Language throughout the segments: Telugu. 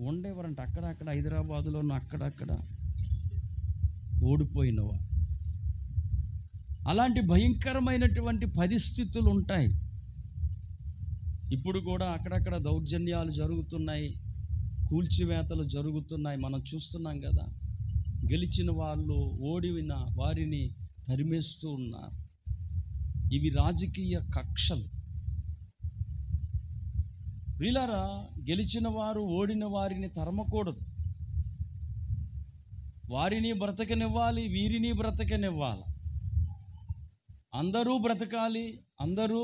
ఉండేవారంట అక్కడక్కడ, హైదరాబాదులో అక్కడక్కడ ఓడిపోయినవా. అలాంటి భయంకరమైనటువంటి పరిస్థితులు ఉంటాయి. ఇప్పుడు కూడా అక్కడక్కడ దౌర్జన్యాలు జరుగుతున్నాయి, కూల్చివేతలు జరుగుతున్నాయి, మనం చూస్తున్నాం కదా. గెలిచిన వాళ్ళు ఓడిన వారిని తరిమేస్తూ ఉన్నారు. ఇవి రాజకీయ కక్షలు. వీళ్ళారా, గెలిచిన వారు ఓడిన వారిని తరమకూడదు. వారిని బ్రతకనివ్వాలి, వీరిని బ్రతకనివ్వాలి. అందరూ బ్రతకాలి, అందరూ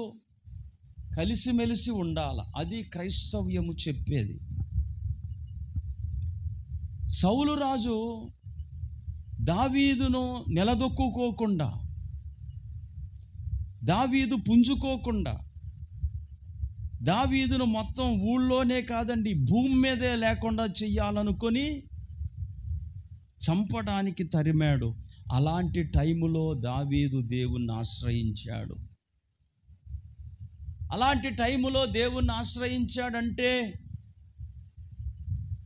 కలిసిమెలిసి ఉండాలి. అది క్రైస్తవ్యము చెప్పేది. సౌలు రాజు దావీదును నిలదొక్కుకోకుండా, దావీదు పుంజుకోకుండా, దావీదును మొత్తం ఊళ్ళోనే కాదండి భూమి మీదే లేకుండా చెయ్యాలనుకొని చంపడానికి తరిమాడు. అలాంటి టైములో దావీదు దేవుణ్ణి ఆశ్రయించాడు. అలాంటి టైములో దేవుణ్ణి ఆశ్రయించాడంటే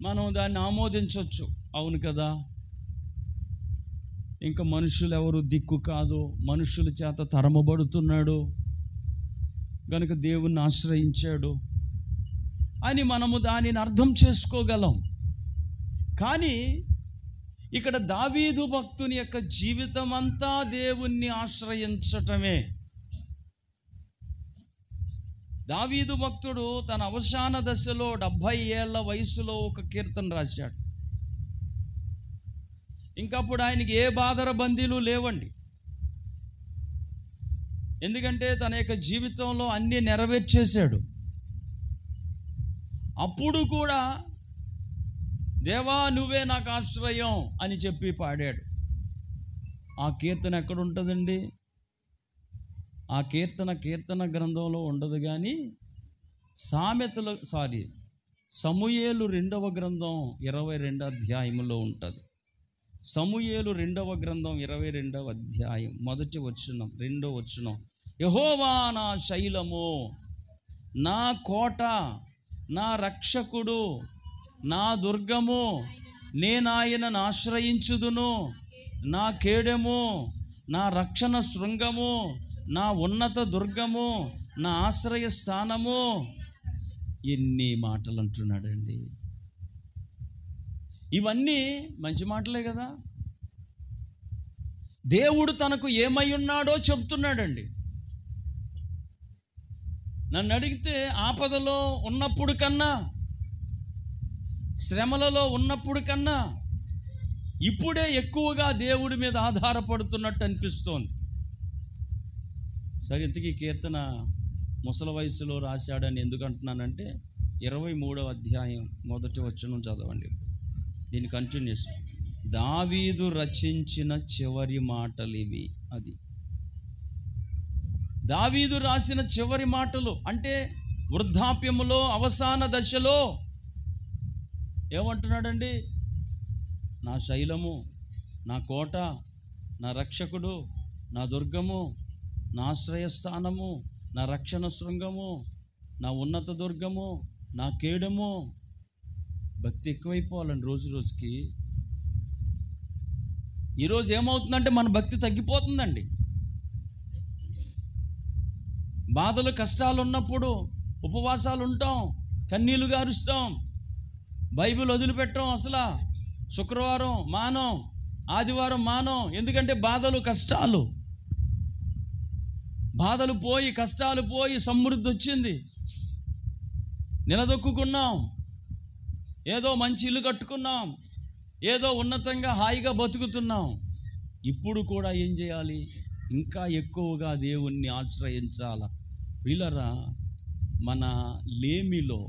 మనం దాన్ని ఆమోదించవచ్చు. అవును కదా, ఇంకా మనుషులు ఎవరు దిక్కు కాదు, మనుషుల చేత తరమబడుతున్నాడు కనుక దేవుణ్ణి ఆశ్రయించాడు అని మనము దానిని అర్థం చేసుకోగలం. కానీ ఇక్కడ దావీదు భక్తుని యొక్క జీవితం అంతా దేవుణ్ణి ఆశ్రయించటమే. దావీదు భక్తుడు తన అవసాన దశలో 70 ఏళ్ల వయసులో ఒక కీర్తన రాశాడు. ఇంకప్పుడు ఆయనకి ఏ బాధర బందీలు లేవండి. ఎందుకంటే తన యొక్క జీవితంలో అన్నీ నెరవేర్చేశాడు. అప్పుడు కూడా దేవా నువ్వే నాకు ఆశ్రయం అని చెప్పి పాడాడు. ఆ కీర్తన ఎక్కడ ఉంటుందండి? ఆ కీర్తన గ్రంథంలో ఉండదు, కానీ సమూయేలు 2వ గ్రంథం 22వ అధ్యాయంలో ఉంటుంది. సమూయేలు 2వ గ్రంథం 22వ అధ్యాయం 1వ వచనం 2వ వచనం. యెహోవా నా శైలము, నా కోట, నా రక్షకుడు, నా దుర్గము, నేనాయనను ఆశ్రయించుదును, నా కేడెము, నా రక్షణ శృంగము, నా ఉన్నత దుర్గము, నా ఆశ్రయ స్థానము. ఎన్ని మాటలు అంటున్నాడండి. ఇవన్నీ మంచి మాటలే కదా. దేవుడు తనకు ఏమై ఉన్నాడో చెప్తున్నాడండి. నన్ను అడిగితే ఆపదలో ఉన్నప్పుడు కన్నా, శ్రమలలో ఉన్నప్పుడు కన్నా ఇప్పుడే ఎక్కువగా దేవుడి మీద ఆధారపడుతున్నట్టు అనిపిస్తోంది. సరే, ఇంతకీ కీర్తన ముసలి వయసులో రాశాడని ఎందుకు అంటున్నానంటే 23వ అధ్యాయం 1వ వచనం చదవండి. దీని కంటిన్యూషన్. దావీదు రచించిన చివరి మాటలు ఇవి. అది దావీదు రాసిన చివరి మాటలు. అంటే వృద్ధాప్యములో, అవసాన దశలో ఏమంటున్నాడండి? నా శైలము, నా కోట, నా రక్షకుడు, నా దుర్గము, నా ఆశ్రయస్థానము, నా రక్షణ శృంగము, నా ఉన్నత దుర్గము, నా కేడము. భక్తి ఎక్కువైపోవాలండి రోజు రోజుకి. ఈరోజు ఏమవుతుందంటే మన భక్తి తగ్గిపోతుందండి. బాధలు, కష్టాలు ఉన్నప్పుడు ఉపవాసాలు ఉంటాం, కన్నీళ్లు గారుస్తాం, బైబిల్ వదిలిపెట్టాం. అసలు శుక్రవారం మానం, ఆదివారం మానం. ఎందుకంటే బాధలు, కష్టాలు. బాధలు పోయి, కష్టాలు పోయి సమృద్ధి వచ్చింది. నిలదొక్కున్నాం, ఏదో మంచి ఇల్లు కట్టుకున్నాం, ఏదో ఉన్నతంగా హాయిగా బతుకుతున్నాం. ఇప్పుడు కూడా ఏం చేయాలి? ఇంకా ఎక్కువగా దేవుణ్ణి ఆశ్రయించాల. వీళ్ళరా, మన లేమిలో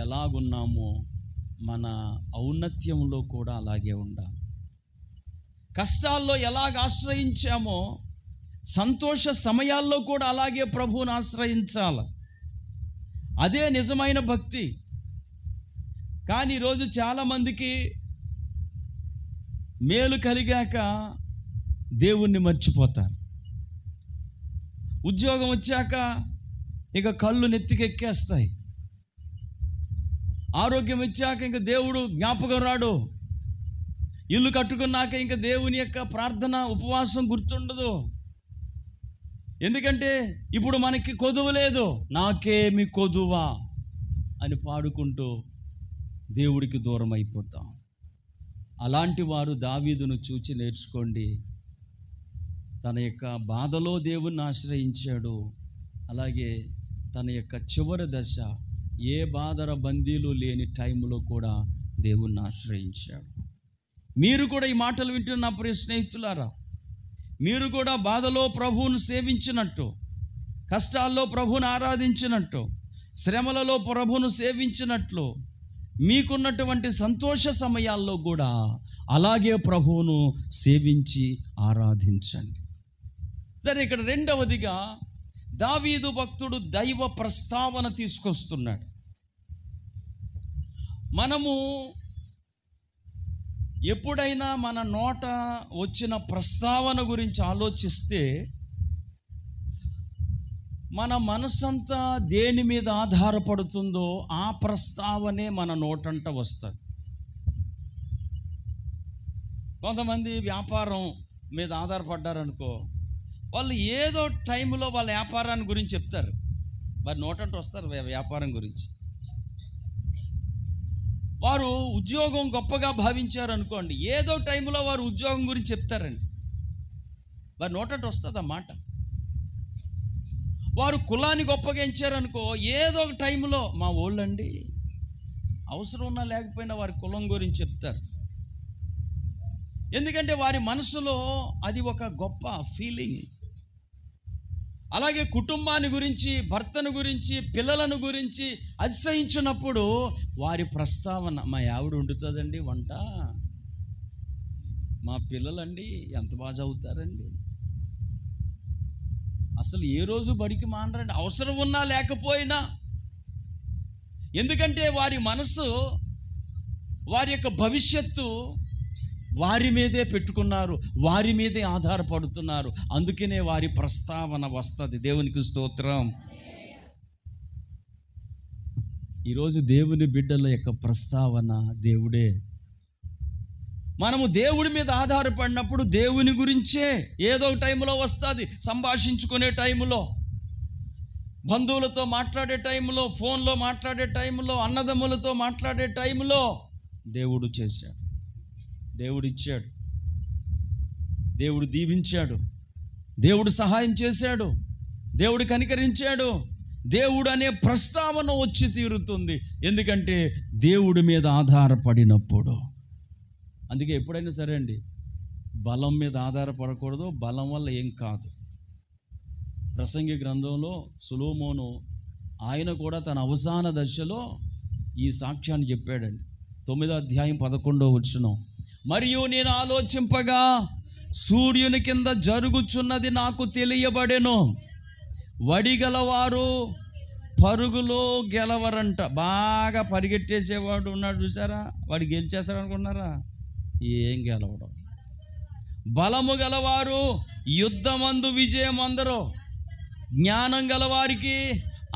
ఎలాగున్నామో మన ఔన్నత్యంలో కూడా అలాగే ఉండాలి. కష్టాల్లో ఎలాగ ఆశ్రయించామో సంతోష సమయాల్లో కూడా అలాగే ప్రభువుని ఆశ్రయించాలి. అదే నిజమైన భక్తి. కానీ ఈరోజు చాలామందికి మేలు కలిగాక దేవుణ్ణి మర్చిపోతారు. ఉద్యోగం వచ్చాక ఇక కళ్ళు నెత్తికెక్కేస్తాయి. ఆరోగ్యం ఇచ్చాక ఇంక దేవుడు జ్ఞాపకం రాడు. ఇల్లు కట్టుకున్నాక ఇంక దేవుని యొక్క ప్రార్థన, ఉపవాసం గుర్తుండదు. ఎందుకంటే ఇప్పుడు మనకి కొదువ లేదు. నాకేమి కొదువా అని పాడుకుంటూ దేవుడికి దూరం అయిపోతాం. అలాంటి వారు దావీదును చూచి నేర్చుకోండి. తన యొక్క బాధలో దేవుణ్ణి ఆశ్రయించాడు. అలాగే తన యొక్క చివరి దశ, ఏ బాధర బందీలు లేని టైంలో కూడా దేవుణ్ణి ఆశ్రయించాడు. మీరు కూడా ఈ మాటలు వింటున్న ప్రియ స్నేహితులారా, మీరు కూడా బాధలో ప్రభువును సేవించినట్టు, కష్టాల్లో ప్రభువును ఆరాధించినట్టు, శ్రమలలో ప్రభువును సేవించినట్లు, మీకున్నటువంటి సంతోష సమయాల్లో కూడా అలాగే ప్రభువును సేవించి ఆరాధించండి. సరే, ఇక్కడ రెండవదిగా దావీదు భక్తుడు దైవ ప్రస్తావన తీసుకొస్తున్నాడు. మనము ఎప్పుడైనా మన నోట వచ్చిన ప్రస్తావన గురించి ఆలోచిస్తే మన మనసంతా దేని మీద ఆధారపడుతుందో ఆ ప్రస్తావనే మన నోటంట వస్తుంది. కొంతమంది వ్యాపారం మీద ఆధారపడ్డారనుకో, వాళ్ళు ఏదో టైంలో వాళ్ళ వ్యాపారాన్ని గురించి చెప్తారు. వారి నోటంట వస్తారు వ్యాపారం గురించి. వారు ఉద్యోగం గొప్పగా భావించారు అనుకోండి, ఏదో టైంలో వారు ఉద్యోగం గురించి చెప్తారండి. వారి నోటంట వస్తుంది ఆ మాట. వారు కులాన్ని గొప్పగా ఎంచారనుకో, ఏదో ఒక టైంలో మా వాళ్ళండి, అవసరం ఉన్నా లేకపోయినా వారి కులం గురించి చెప్తారు. ఎందుకంటే వారి మనసులో అది ఒక గొప్ప ఫీలింగ్. అలాగే కుటుంబాన్ని గురించి, భర్తను గురించి, పిల్లలను గురించి అతిశయించినప్పుడు వారి ప్రస్తావన, మా ఆవిడ వండుతుందండి వంట, మా పిల్లలండి ఎంత బాగా చదువుతారండి, అసలు ఏ రోజు బడికి మానరండి, అవసరం ఉన్నా లేకపోయినా. ఎందుకంటే వారి మనసు, వారి యొక్క భవిష్యత్తు వారి మీదే పెట్టుకున్నారు, వారి మీదే ఆధారపడుతున్నారు. అందుకనే వారి ప్రస్తావన వస్తుంది. దేవునికి స్తోత్రం. ఈరోజు దేవుని బిడ్డల యొక్క ప్రస్తావన దేవుడే. మనము దేవుడి మీద ఆధారపడినప్పుడు దేవుని గురించే ఏదో ఒక టైంలో వస్తుంది. సంభాషించుకునే టైంలో, బంధువులతో మాట్లాడే టైంలో, ఫోన్లో మాట్లాడే టైంలో, అన్నదమ్ములతో మాట్లాడే టైంలో దేవుడు చేశాడు. దేవుడు ఇచ్చాడు, దేవుడు దీవించాడు, దేవుడు సహాయం చేశాడు, దేవుడు కనికరించాడు. దేవుడు అనే ప్రస్తావన వచ్చి తీరుతుంది, ఎందుకంటే దేవుడి మీద ఆధారపడినప్పుడు. అందుకే ఎప్పుడైనా సరే అండి, బలం మీద ఆధారపడకూడదు, బలం వల్ల ఏం కాదు. ప్రసంగి గ్రంథంలో సొలొమోను ఆయన కూడా తన అవసాన దశలో ఈ సాక్ష్యాన్ని చెప్పాడండి. 9వ అధ్యాయం 11వ వచనం, మరియు నేను ఆలోచింపగా సూర్యుని కింద జరుగుచున్నది నాకు తెలియబడెను. వడిగలవారు పరుగులో గెలవరంట. బాగా పరిగెట్టేసేవాడు ఉన్నాడు చూసారా, వాడు గెలిచేస్తాడు అనుకున్నారా? ఏం గెలవడం. బలము గలవారు యుద్ధమందు విజయం అందరూ. జ్ఞానం గలవారికి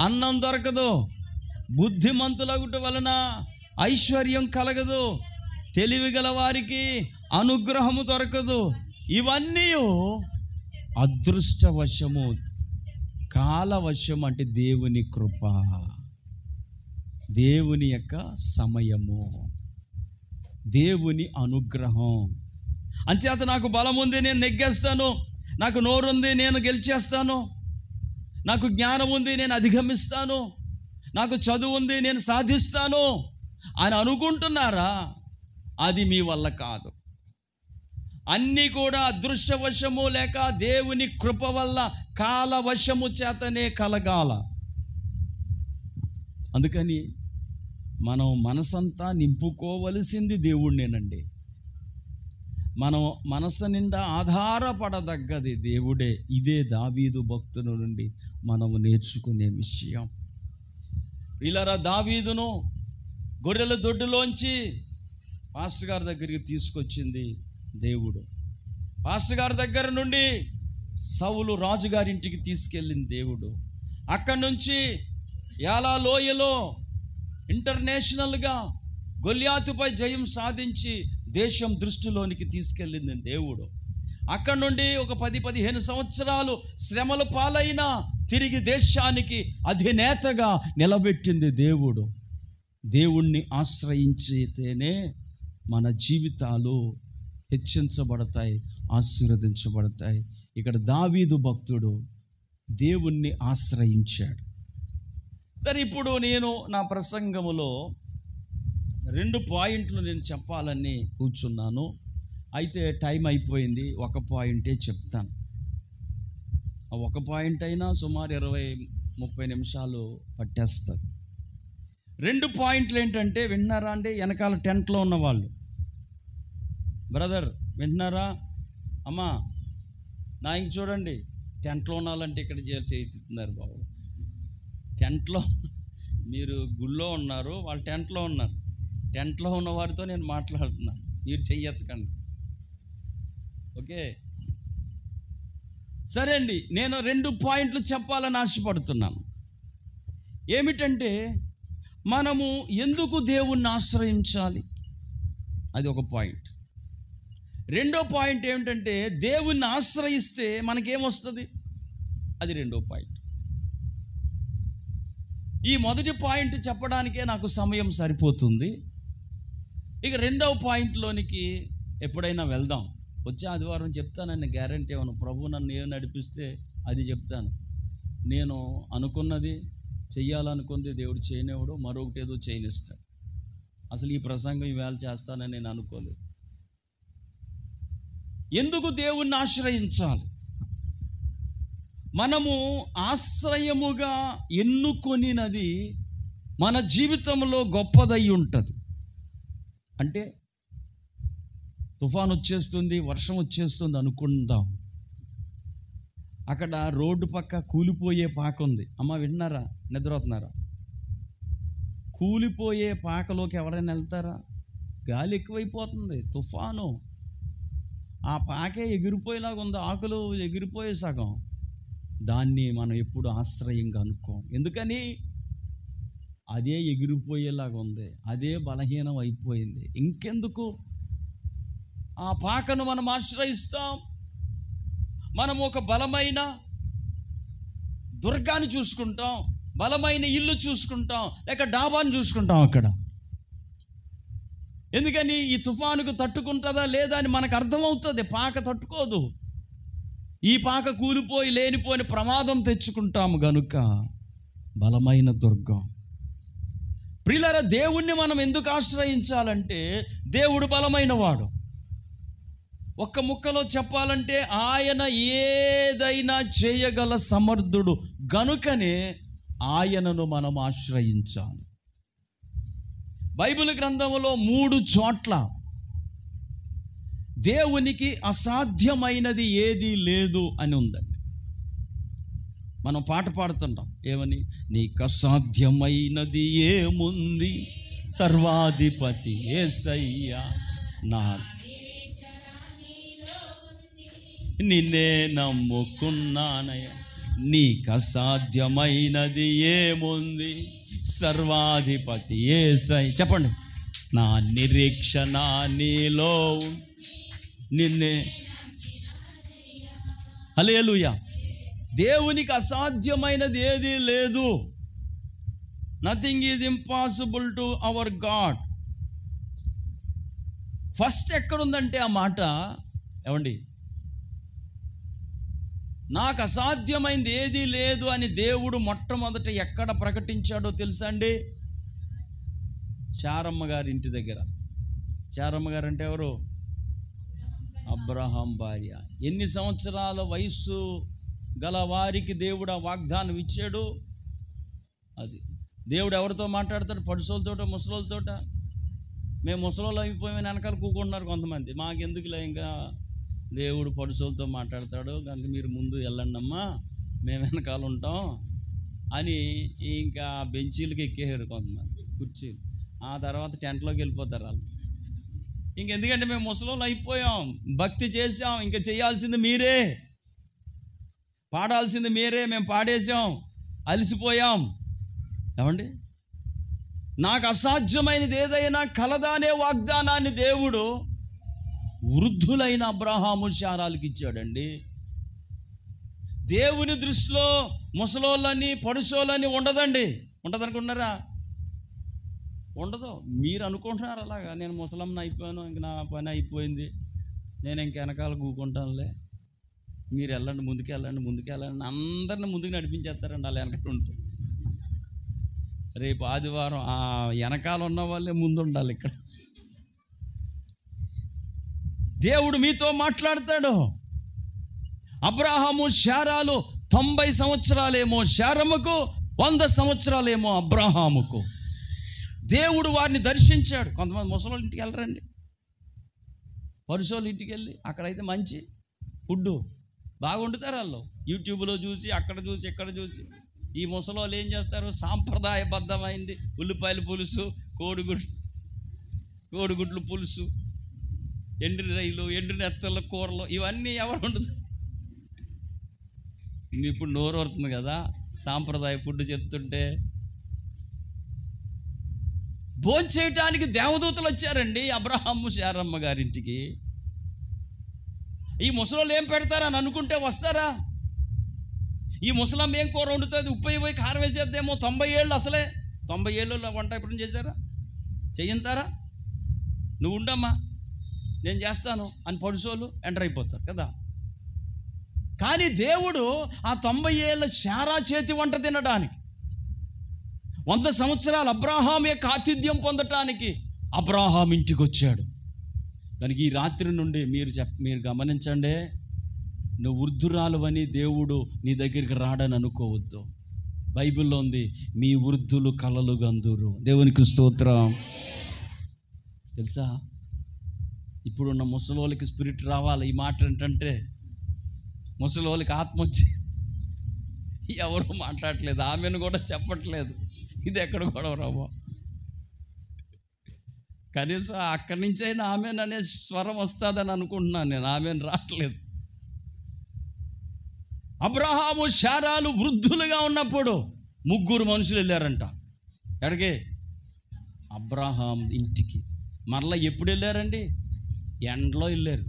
అన్నం దొరకదు, బుద్ధిమంతులగుట వలన ఐశ్వర్యం కలగదు, తెలివి గలవారికి అనుగ్రహము దొరకదు. ఇవన్నీ అదృష్టవశము, కాలవశం. అంటే దేవుని కృప, దేవుని యొక్క సమయము, దేవుని అనుగ్రహం. అంచేత నాకు బలం ఉంది, నేను నెగ్గేస్తాను, నాకు నోరుంది, నేను గెలిచేస్తాను, నాకు జ్ఞానం ఉంది, నేను అధిగమిస్తాను, నాకు చదువు ఉంది, నేను సాధిస్తాను అని అనుకుంటున్నారా? అది మీ వల్ల కాదు. అన్నీ కూడా అదృష్టవశము లేక దేవుని కృప వల్ల కాలవశము చేతనే కలగాల. అందుకని మనం మనసంతా నింపుకోవలసింది దేవుడినేనండి. మనం మనసు నిండా ఆధారపడదగ్గది దేవుడే. ఇదే దావీదు భక్తుని నుండి మనము నేర్చుకునే విషయం. వీళ్ళరా, దావీదును గొర్రెల దొడ్డులోంచి పాస్టర్ గారి దగ్గరికి తీసుకొచ్చింది దేవుడు. పాస్టర్ గారి దగ్గర నుండి సౌలు రాజుగారింటికి తీసుకెళ్ళింది దేవుడు. అక్కడి నుంచి యాలా లోయలో ఇంటర్నేషనల్గా గొల్యాతుపై జయం సాధించి దేశం దృష్టిలోనికి తీసుకెళ్ళింది దేవుడు. అక్కడి నుండి ఒక 10-15 సంవత్సరాలు శ్రమల పాలైన తిరిగి దేశానికి అధినేతగా నిలబెట్టింది దేవుడు. దేవుణ్ణి ఆశ్రయించితేనే మన జీవితాలు హెచ్చించబడతాయి, ఆశీర్వదించబడతాయి. ఇక్కడ దావీదు భక్తుడు దేవుణ్ణి ఆశ్రయించాడు. సరే, ఇప్పుడు నేను నా ప్రసంగములో 2 పాయింట్లు నేను చెప్పాలని కూర్చున్నాను. అయితే టైం అయిపోయింది, ఒక పాయింటే చెప్తాను. ఆ ఒక పాయింట్ అయినా సుమారు 20-30 నిమిషాలు పట్టేస్తుంది. 2 పాయింట్లు ఏంటంటే, వింటున్నారా అండి? వెనకాల టెంట్లో ఉన్నవాళ్ళు, బ్రదర్ వింటున్నారా? అమ్మా నా ఇంక చూడండి, టెంట్లో ఉన్నాలంటే ఇక్కడ చేతున్నారు బాబు. టెంట్లో మీరు గుళ్ళో ఉన్నారు, వాళ్ళు టెంట్లో ఉన్నారు. టెంట్లో ఉన్న వారితో నేను మాట్లాడుతున్నాను, మీరు చెయ్యెత్తకండి. ఓకే, సరే అండి. నేను 2 పాయింట్లు చెప్పాలని ఆశపడుతున్నాను. ఏమిటంటే, మనము ఎందుకు దేవుణ్ణి ఆశ్రయించాలి, అది ఒక పాయింట్. 2వ పాయింట్ ఏమిటంటే, దేవుణ్ణి ఆశ్రయిస్తే మనకేమొస్తుంది, అది 2వ పాయింట్. ఈ మొదటి పాయింట్ చెప్పడానికే నాకు సమయం సరిపోతుంది. ఇక 2వ పాయింట్లోనికి ఎప్పుడైనా వెళ్దాం. వచ్చే ఆదివారం చెప్తానని గ్యారంటీ ఇవ్వను. ప్రభు నన్ను ఏం నడిపిస్తే అది చెప్తాను. నేను అనుకున్నది చెయ్యాలనుకుంది దేవుడు చేయనివాడు, మరొకటి ఏదో చేయనిస్తాడు. అసలు ఈ ప్రసంగం ఈవేళ చేస్తానని నేను అనుకోలేదు. ఎందుకు దేవుణ్ణి ఆశ్రయించాలి? మనము ఆశ్రయముగా ఎన్నుకొనినది మన జీవితంలో గొప్పదై ఉంటుంది. అంటే తుఫాను వచ్చేస్తుంది, వర్షం వచ్చేస్తుంది అనుకుందాం. అక్కడ రోడ్డు పక్క కూలిపోయే పాక ఉంది. అమ్మ విన్నారా? నిద్రపోతున్నారా? కూలిపోయే పాకలోకి ఎవరైనా వెళ్తారా? గాలి ఎక్కువైపోతుంది, తుఫాను, ఆ పాకే ఎగిరిపోయేలాగా ఉంది, ఆకులు ఎగిరిపోయే సగం. దాన్ని మనం ఎప్పుడు ఆశ్రయంగా అనుకోం. ఎందుకని? అదే ఎగిరిపోయేలాగా ఉంది, అదే బలహీనం అయిపోయింది. ఇంకెందుకు ఆ పాకను మనం ఆశ్రయిస్తాం? మనం ఒక బలమైన దుర్గాన్ని చూసుకుంటాం, బలమైన ఇల్లు చూసుకుంటాం, లేక డాబాను చూసుకుంటాం. అక్కడ ఎందుకని ఈ తుఫానుకు తట్టుకుంటుందా లేదా అని మనకు అర్థమవుతుంది. పాక తట్టుకోదు. ఈ పాక కూలిపోయి లేనిపోని ప్రమాదం తెచ్చుకుంటాము గనుక బలమైన దుర్గం. ప్రియులారా, దేవుణ్ణి మనం ఎందుకు ఆశ్రయించాలంటే దేవుడు బలమైన వాడు. ఒక్క ముక్కలో చెప్పాలంటే ఆయన ఏదైనా చేయగల సమర్థుడు గనుకనే ఆయనను మనం ఆశ్రయించాలి. బైబిల్ గ్రంథంలో 3 చోట్ల దేవునికి అసాధ్యమైనది ఏదీ లేదు అని ఉందండి. మనం పాట పాడుతుంటాం ఏమని? నీకు అసాధ్యమైనది ఏముంది, సర్వాధిపతి యేసయ్యా నా నిన్నే నమ్ముకున్నానయ్యా. నీకు అసాధ్యమైనది ఏముంది, సర్వాధిపతి యేసయ్యా. చెప్పండి. నా నిరీక్షణ నీలో నిన్నే. హల్లెలూయా. దేవునికి అసాధ్యమైనది ఏదీ లేదు. Nothing is impossible to our God. First ఎక్కడుందంటే ఆ మాట, ఏమండి, నాకు అసాధ్యమైనది ఏదీ లేదు అని దేవుడు మొట్టమొదట ఎక్కడ ప్రకటించాడో తెలుసా అండి? శారమ్మ గారి ఇంటి దగ్గర. శారమ్మ గారు అంటే ఎవరు? అబ్రహాం భార్య. ఎన్ని సంవత్సరాల వయస్సు గల వారికి దేవుడు ఆ వాగ్దానం ఇచ్చాడు? అది దేవుడు ఎవరితో మాట్లాడతాడు? పడుసోలతోట, ముసలోళ్ళతోట. మేము ముసలోళ్ళు అయిపోయామని వెనకాల కూకుంటున్నారు కొంతమంది. మాకెందుకులే, ఇంకా దేవుడు పడుసోలతో మాట్లాడతాడు కనుక మీరు ముందు వెళ్ళండి అమ్మా, మేము వెనకాల ఉంటాం అని ఇంకా బెంచీలకు ఎక్కేసారు కొంతమంది, కుర్చీలు. ఆ తర్వాత టెంట్లోకి వెళ్ళిపోతారు వాళ్ళు. ఇంకెందుకంటే మేము ముసలోళ్ళు అయిపోయాం, భక్తి చేసాం, ఇంకా చేయాల్సింది మీరే, పాడాల్సింది మీరే, మేము పాడేసాం, అలసిపోయాం. ఏమండి, నాకు అసాధ్యమైనది ఏదైనా కలదా అనే వాగ్దానాన్ని దేవుడు వృద్ధులైన అబ్రహాము శారాలకు ఇచ్చాడండి. దేవుని దృష్టిలో ముసలోళ్ళని పడుసోళ్ళని ఉండదండి. ఉండదనుకుంటున్నారా? ఉండదు. మీరు అనుకుంటున్నారు అలాగా, నేను ముసలమ్మని అయిపోయాను, ఇంక నా పని అయిపోయింది, నేను ఇంక వెనకాల కూకుంటానులే, మీరు వెళ్ళండి, ముందుకెళ్ళండి అందరిని ముందుకు నడిపించేస్తారండి. అలా వెనకాల ఉంటుంది. రేపు ఆదివారం ఆ వెనకాల ఉన్న వాళ్ళే ముందు ఉండాలి. ఇక్కడ దేవుడు మీతో మాట్లాడతాడు. అబ్రాహాము శారాలు 90 సంవత్సరాలేమో శారమ్మకు, 100 సంవత్సరాలేమో అబ్రాహాముకు. దేవుడు వారిని దర్శించాడు. కొంతమంది ముసలోళ్ళ ఇంటికి వెళ్ళరండి, పరుసోళ్ళ ఇంటికి వెళ్ళి అక్కడైతే మంచి ఫుడ్డు బాగా వండుతారు వాళ్ళు. యూట్యూబ్లో చూసి, అక్కడ చూసి, ఇక్కడ చూసి. ఈ ముసలోళ్ళు ఏం చేస్తారు? సాంప్రదాయబద్ధమైంది ఉల్లిపాయల పులుసు, కోడిగుడ్లు పులుసు, ఎండు రైలు, ఎండు నెత్తల కూరలు, ఇవన్నీ ఎవరు వండుతారు? ఇప్పుడు నోరు వరుతుంది కదా సాంప్రదాయ ఫుడ్ చెప్తుంటే. భోంచేయటానికి దేవదూతలు వచ్చారండి అబ్రహాము శారమ్మ గారింటికి. ఈ ముసలోళ్ళు ఏం పెడతారని అనుకుంటే వస్తారా? ఈ ముసలమ్మ ఏం కూర వండుతుంది? ఉప్పు పోయి కారం వేసేద్దేమో. 90 ఏళ్ళు, అసలే 90 ఏళ్ళు వంట ఎప్పుడు చేశారా? చెయ్యంతారా? నువ్వు ఉండమ్మా, నేను చేస్తాను అని పడుసోళ్ళు ఎంటర్ అయిపోతారు కదా. కానీ దేవుడు ఆ 90 ఏళ్ళ శారా చేతి వంట తినడానికి, 100 సంవత్సరాలు అబ్రాహాం యొక్క ఆతిథ్యం పొందటానికి అబ్రాహాం ఇంటికి వచ్చాడు. దానికి ఈ రాత్రి నుండి మీరు గమనించండి, నువ్వు వృద్ధురాలు అని దేవుడు నీ దగ్గరికి రాడని అనుకోవద్దు. బైబిల్లో ఉంది, మీ వృద్ధులు కలలు గందురు. దేవునికి స్తోత్రం. తెలుసా, ఇప్పుడున్న ముసలోళ్ళకి స్పిరిట్ రావాలి. ఈ మాట ఏంటంటే, ముసలోళ్ళకి ఆత్మ వచ్చి ఎవరు మాట్లాడట్లేదు, ఆమెను కూడా చెప్పట్లేదు. ఇది ఎక్కడ కూడా రావో, కనీసం అక్కడి నుంచి అయినా ఆమెను అనే స్వరం వస్తుందని అనుకుంటున్నాను నేను. ఆమెను రావట్లేదు. అబ్రహాము శారాలు వృద్ధులుగా ఉన్నప్పుడు 3 మనుషులు వెళ్ళారంట. ఎక్కడికి? అబ్రహాం ఇంటికి. మరలా ఎప్పుడు వెళ్ళారండి? ఎండలో వెళ్ళారు.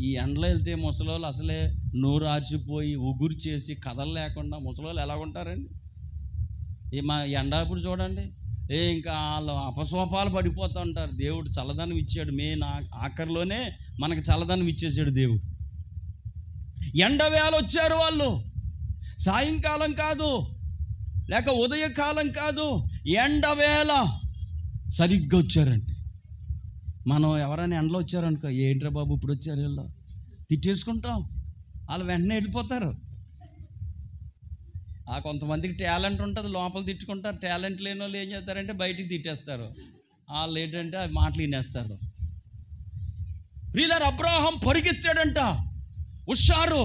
ఈ ఎండలో వెళ్తే ముసలోళ్ళు అసలే నోరు ఆర్చిపోయి ఉగురు చేసి కథలు లేకుండా ముసలోళ్ళు ఎలా ఉంటారండి? మా ఎండ అప్పుడు చూడండి, ఇంకా వాళ్ళు అపసోపాలు పడిపోతూ ఉంటారు. దేవుడు చల్లదనం ఇచ్చాడు, ఆఖరిలోనే మనకు చల్లదనం ఇచ్చేసాడు దేవుడు. ఎండవేళ వచ్చారు వాళ్ళు, సాయంకాలం కాదు, లేక ఉదయకాలం కాదు, ఎండవేళ సరిగ్గా వచ్చారండి. మనం ఎవరైనా ఎండలో వచ్చారనుకో, ఏంట్రా బాబు ఇప్పుడు వచ్చారు వీళ్ళు, తిట్టేసుకుంటాం. వాళ్ళు వెంటనే వెళ్ళిపోతారు. కొంతమందికి టాలెంట్ ఉంటుంది, లోపల తిట్టుకుంటారు. టాలెంట్ లేని వాళ్ళు ఏం చేస్తారంటే బయటికి తిట్టేస్తారు. వాళ్ళు ఏంటంటే అవి మాటలు వినేస్తారు. ప్రియులారా, అబ్రాహాం పరిగెత్తాడంట, హుషారు.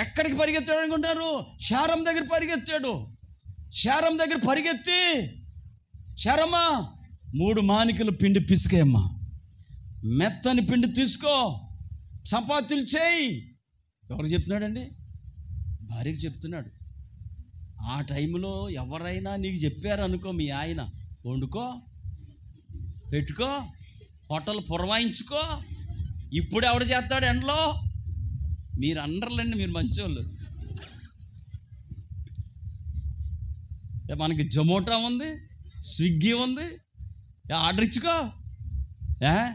ఎక్కడికి పరిగెత్తాడు అనుకుంటారు? శారం దగ్గర పరిగెత్తాడు. శారం దగ్గర పరిగెత్తి, శారమ్మా 3 మానికలు పిండి పిసికేయమ్మా, మెత్తని పిండి తీసుకో, చపాతీలు చేయి. ఎవరు చెప్తున్నాడండి? భార్యకి చెప్తున్నాడు. ఆ టైంలో ఎవరైనా నీకు చెప్పారనుకో, మీ ఆయన వండుకో, పెట్టుకో, హోటల్ పురమాయించుకో, ఇప్పుడు ఎవడు చేస్తాడు ఎండలో? మీరు అనర్లండి, మీరు మంచోళ్ళు. మనకి జొమాటో ఉంది, స్విగ్గీ ఉంది, ఆర్డర్ ఇచ్చుకో.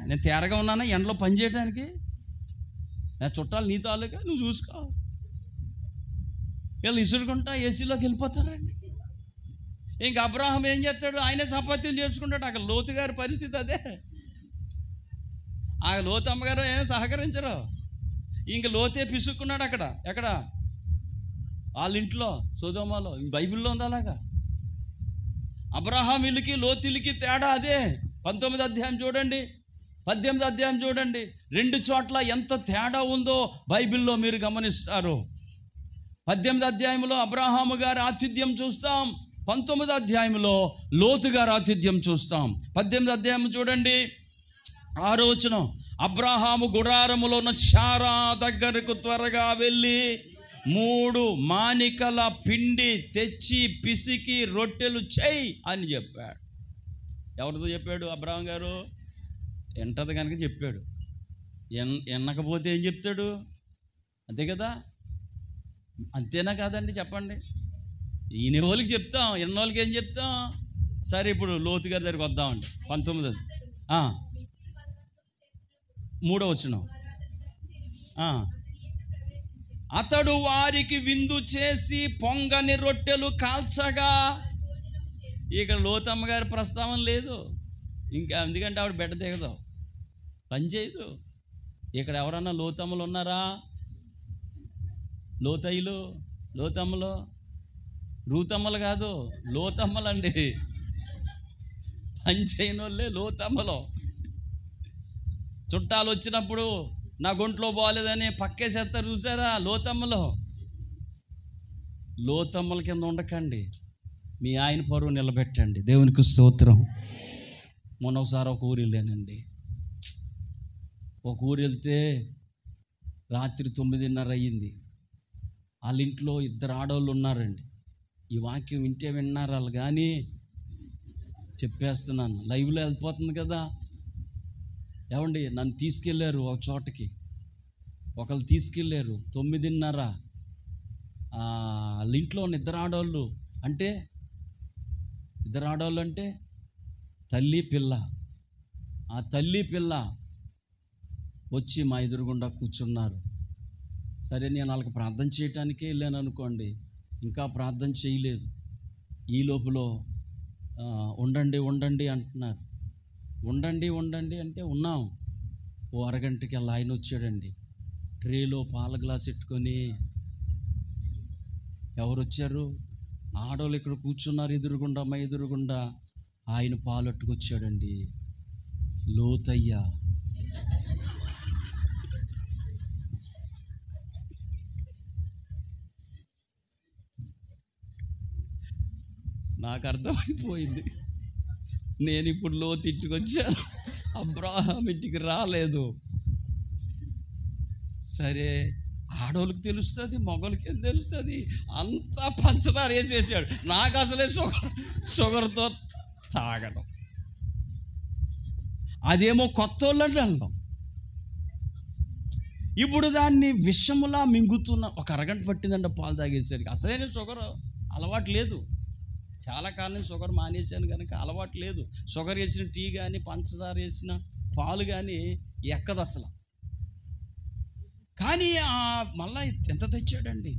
నేను తేరగా ఉన్నానా ఎండలో పని చేయడానికి? చుట్టాలు నీ తాలూకా, నువ్వు చూసుకో. వీళ్ళు ఇసురుకుంటా ఏసీలోకి వెళ్ళిపోతారండి. ఇంక అబ్రాహాం ఏం చేస్తాడు? ఆయనే చపాతీలు చేసుకుంటాడు. అక్కడ లోతు గారి పరిస్థితి అదే. ఆ లోతు అమ్మగారు ఏం సహకరించరు. ఇంక లోతే పిసుక్కున్నాడు అక్కడ. ఎక్కడ? వాళ్ళ ఇంట్లో, సొదొమలో. బైబిల్లో ఉంది అలాగా. అబ్రహాం ఇల్లుకి లోతులకి తేడా అదే. 19వ అధ్యాయం చూడండి, 18వ అధ్యాయం చూడండి. 2 చోట్ల ఎంత తేడా ఉందో బైబిల్లో మీరు గమనిస్తారు. 18వ అధ్యాయంలో అబ్రహాము గారి ఆతిథ్యం చూస్తాం, 19వ అధ్యాయంలో లోతు గారి ఆతిథ్యం చూస్తాం. 18వ అధ్యాయం చూడండి, 6వ వచనం. అబ్రహాము గుడారములో ఉన్న శారా దగ్గరకు త్వరగా వెళ్ళి 3 మానికల పిండి తెచ్చి పిసికి రొట్టెలు చేయి అని చెప్పాడు. ఎవరితో చెప్పాడు? అబ్రహాం గారు ఎంటది కనుక చెప్పాడు. ఎన్నకపోతే ఏం చెప్తాడు? అంతే కదా, అంతేనా కాదండి? చెప్పండి. ఈయన వాళ్ళకి చెప్తాం, ఎన్నోళ్ళకి ఏం చెప్తాం? సరే, ఇప్పుడు లోతు గారి దగ్గరికి వద్దామండి. 19వ 3వ వచనం. అతడు వారికి విందు చేసి పొంగని రొట్టెలు కాల్చగా. ఇక్కడ లోతమ్మ గారి ప్రస్తావన లేదు ఇంకా, ఎందుకంటే ఆవిడ బెడ్డ దిగదు, పని చేయదు. ఇక్కడ ఎవరన్నా లోతమ్మలు ఉన్నారా? లోతయ్యలు, లోతమ్మలు, రూతమ్మలు కాదు, లోతమ్మలండి. పని చేయని వాళ్ళే లోతమ్మలు. చుట్టాలు వచ్చినప్పుడు నా గుంట్లో బాగోలేదని పక్కేసేస్తారు, చూసారా? లోతమ్మలు. లోతమ్మల కింద ఉండకండి, మీ ఆయన పరువు నిలబెట్టండి. దేవునికి స్తోత్రం. మొన్న ఒకసారి ఒక ఊరు వెళ్ళానండి. ఒక ఊరు వెళ్తే రాత్రి 9:30 అయ్యింది. వాళ్ళ ఇంట్లో 2 ఆడవాళ్ళు ఉన్నారండి. ఈ వాక్యం వింటే విన్నారు వాళ్ళు, కానీ చెప్పేస్తున్నాను, లైవ్లో వెళ్ళిపోతుంది కదా. ఏమండి, నన్ను తీసుకెళ్ళారు ఒక చోటకి. ఒకళ్ళు తీసుకెళ్ళారు 9:30. వాళ్ళ ఇంట్లో ఉన్న 2 ఆడవాళ్ళు అంటే, 2 ఆడవాళ్ళు అంటే తల్లి పిల్ల. ఆ తల్లి పిల్ల వచ్చి మా ఎదురుగుండా కూర్చున్నారు. సరే, నేను వాళ్ళకి ప్రార్థన చేయటానికే వెళ్ళాను అనుకోండి, ఇంకా ప్రార్థన చేయలేదు. ఈ లోపల ఉండండి ఉండండి అంటున్నారు. ఉండండి ఉండండి అంటే ఉన్నాం. ఓ అరగంటకి అలా ఆయన వచ్చాడండి, ట్రేలో పాల గ్లాస్ పెట్టుకొని. ఎవరు వచ్చారు? ఆడవాళ్ళు ఇక్కడ కూర్చున్నారు ఎదురుగుండా, మా ఎదురుగుండా. ఆయన పాలట్టుకొచ్చాడండి. లోతయ్య. నాకు అర్థమైపోయింది, నేను ఇప్పుడు లోతు ఇంటికి వచ్చాను, అబ్రాహాం ఇంటికి రాలేదు. సరే, ఆడోళ్ళకి తెలుస్తుంది, మగోళ్ళకి ఏం తెలుస్తుంది? అంతా పంచదార వేసేసాడు. నాకు అసలే షుగర్తో తాగడం, అదేమో కొత్త వాళ్ళంటే అనడం. ఇప్పుడు దాన్ని విషములా మింగుతున్న. ఒక అరగంట పట్టిందంట పాలు తాగేసరికి. అసలైన షుగర్ అలవాటు లేదు, చాలా కాలం నుంచి షుగర్ మానేశాను కనుక అలవాటు లేదు. షుగర్ వేసిన టీ కానీ పంచదార వేసిన పాలు కానీ ఎక్కదు అసలు. కానీ మళ్ళా ఎంత తెచ్చాడండి.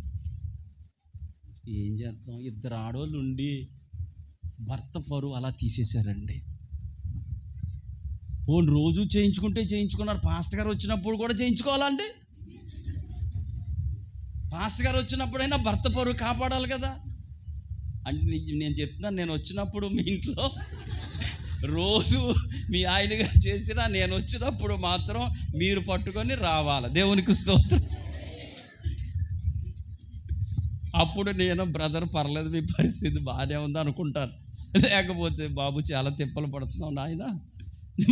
ఏం చేస్తాం, ఇద్దరు ఆడవాళ్ళు ఉండి భర్త పరువు అలా తీసేశారండి. పోనీ రోజు చేయించుకున్నారు. పాస్టర్ గారు వచ్చినప్పుడు కూడా చేయించుకోవాలండి. పాస్టర్ గారు వచ్చినప్పుడైనా భర్త పరువు కాపాడాలి కదా. అంటే నేను చెప్తున్నాను, నేను వచ్చినప్పుడు మీ ఇంట్లో రోజు మీ ఆయన గారు చేసినా నేను వచ్చినప్పుడు మాత్రం మీరు పట్టుకొని రావాలి. దేవునికి స్తోత్రం. అప్పుడు నేను బ్రదర్ పర్లేదు, మీ పరిస్థితి బాగానే ఉంది అనుకుంటాను. లేకపోతే బాబు చాలా తిప్పలు పడుతున్నావు నాయన,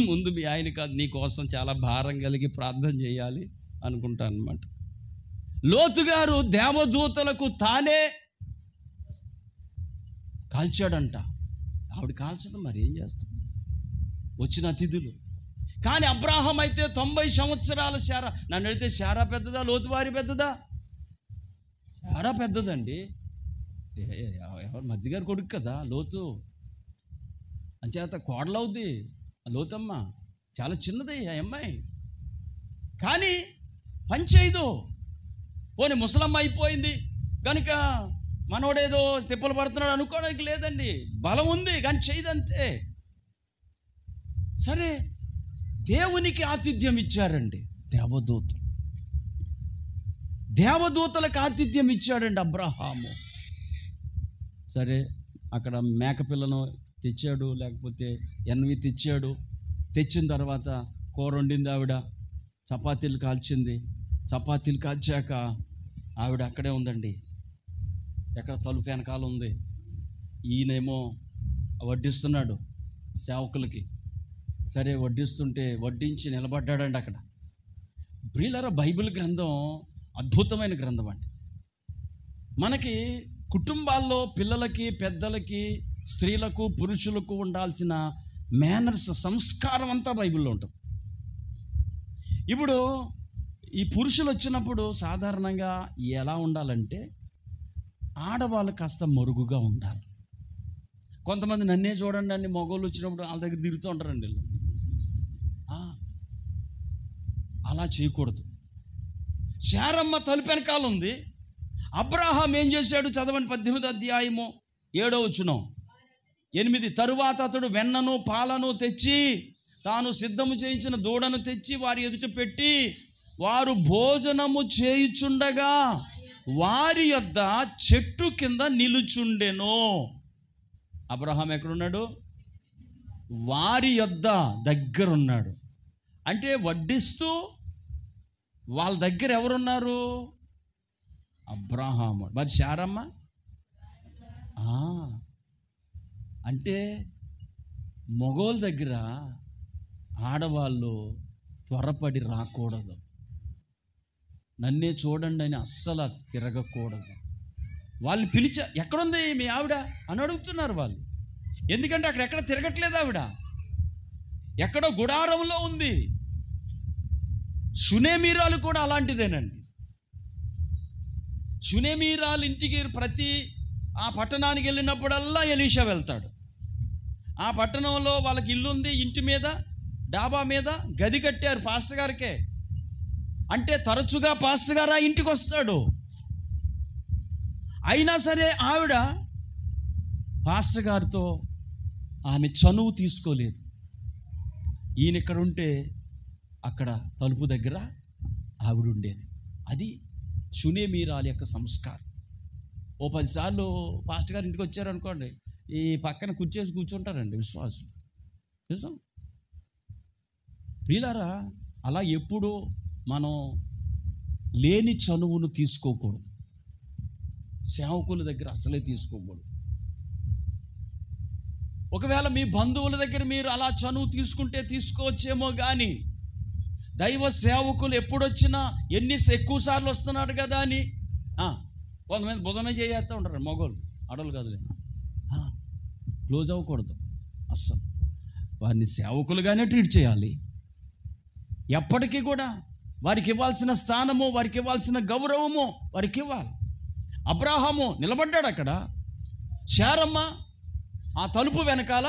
ముందు మీ ఆయన కాదు నీ కోసం చాలా భారం కలిగి ప్రార్థన చేయాలి అనుకుంటాను అనమాట. లోతు గారు దేవదూతలకు తానే కాల్చాడంట. ఆవిడ కాల్చదు, మరి ఏం చేస్తాం, వచ్చిన అతిథులు. కానీ అబ్రాహం అయితే 90 సంవత్సరాల శారా. నన్ను అడిగితే శారా పెద్దదా, లోతు వారి పెద్దదా? శారా పెద్దదండి. ఎవరు మధ్య గారి కొడుకు కదా లోతు, అంచేత కోడలవుద్ది లోతమ్మ. చాలా చిన్నది ఆ అమ్మాయి, కానీ పని చేయదు. పోనీ ముసలమ్మ అయిపోయింది కనుక మనోడేదో తిప్పలు పడుతున్నాడు అనుకోవడానికి లేదండి. బలం ఉంది కానీ చేయదంతే. సరే, దేవునికి ఆతిథ్యం ఇచ్చారండి దేవదూతలకు ఆతిథ్యం ఇచ్చాడండి అబ్రహాము. సరే, అక్కడ మేకపిల్లను తెచ్చాడు, లేకపోతే ఎన్వి తెచ్చాడు. తెచ్చిన తర్వాత కూర వండింది ఆవిడ, చపాతీలు కాల్చింది. చపాతీలు కాల్చాక ఆవిడ అక్కడే ఉందండి, ఎక్కడ తలుపు వెనకాల ఉంది. ఈయనేమో వడ్డిస్తున్నాడు సేవకులకి. సరే, వడ్డిస్తుంటే వడ్డించి నిలబడ్డాడండి అక్కడ. ప్రియులారా, బైబిల్ గ్రంథం అద్భుతమైన గ్రంథం అండి. మనకి కుటుంబాల్లో పిల్లలకి, పెద్దలకి, స్త్రీలకు, పురుషులకు ఉండాల్సిన మేనర్స్, సంస్కారం అంతా బైబిల్లో ఉంటుంది. ఇప్పుడు ఈ పురుషులు వచ్చినప్పుడు సాధారణంగా ఎలా ఉండాలంటే ఆడవాళ్ళు కాస్త మరుగుగా ఉండాలి. కొంతమంది నన్నే చూడండి అండి, మగవాళ్ళు వచ్చినప్పుడు వాళ్ళ దగ్గర తిరుగుతూ ఉంటారండి వీళ్ళు. అలా చేయకూడదు. శారమ్మ తలుపు వెనకాల ఉంది. అబ్రాహాం ఏం చేశాడు చదవండి, 18వ అధ్యాయము 7వ వచనం. 8 తరువాత అతడు వెన్నను పాలను తెచ్చి తాను సిద్ధము చేయించిన దూడను తెచ్చి వారి ఎదుట పెట్టి వారు భోజనము చేయుచుండగా వారి యొద్ద చెట్టు కింద నిలుచుండెను. అబ్రహాం ఎక్కడున్నాడు? వారి యొద్ద దగ్గరున్నాడు. అంటే వడ్డిస్తూ వాళ్ళ దగ్గర ఎవరున్నారు? అబ్రహాము. మరి శారమ్మ అంటే మగోళ్ళ దగ్గర ఆడవాళ్ళు త్వరపడి రాకూడదు. నన్నే చూడండి అని అస్సలు తిరగకూడదు. వాళ్ళు పిలిచా, ఎక్కడుంది మీ ఆవిడ అని అడుగుతున్నారు వాళ్ళు. ఎందుకంటే అక్కడెక్కడ తిరగట్లేదు ఆవిడ, ఎక్కడో గుడారంలో ఉంది. షునేమీరాలు కూడా అలాంటిదేనండి. షునేమీరాలు ఇంటికి ప్రతి ఆ పట్టణానికి వెళ్ళినప్పుడల్లా ఎలీషా వెళ్తాడు. ఆ పట్టణంలో వాళ్ళకి ఇల్లు ఉంది, ఇంటి మీద డాబా మీద గది కట్టారు పాస్టర్ గారికే. అంటే తరచుగా పాస్టర్ గారు ఆ ఇంటికి వస్తాడు. అయినా సరే ఆవిడ పాస్టర్ గారితో ఆమె చనువు తీసుకోలేదు. ఈయన ఇక్కడ ఉంటే అక్కడ తలుపు దగ్గర ఆవిడ ఉండేది. అది షునేమీరాలు యొక్క సంస్కారం. ఓ 10 సార్లు పాస్టర్ గారు ఇంటికి వచ్చారనుకోండి, ఈ పక్కన కూర్చేసి కూర్చుంటారండి విశ్వాసులు. నిజం ప్రియులారా, అలా ఎప్పుడూ మనం లేని చనువును తీసుకోకూడదు. సేవకుల దగ్గర అసలే తీసుకోకూడదు. ఒకవేళ మీ బంధువుల దగ్గర మీరు అలా చనువు తీసుకుంటే తీసుకోవచ్చేమో, కానీ దైవ సేవకులు ఎప్పుడొచ్చినా ఎక్కువ సార్లు వస్తున్నాడు కదా అని కొంతమంది భుజమే చేస్తూ ఉంటారు. మగోళ్ళు, ఆడోళ్ళు కాదులే. క్లోజ్ అవ్వకూడదు అస్సలు. వారిని సేవకులుగానే ట్రీట్ చేయాలి. ఎప్పటికీ కూడా వారికి ఇవ్వాల్సిన స్థానము, వారికి ఇవ్వాల్సిన గౌరవము వారికి ఇవ్వాలి. అబ్రాహాము నిలబడ్డాడు అక్కడ. శారమ్మ ఆ తలుపు వెనకాల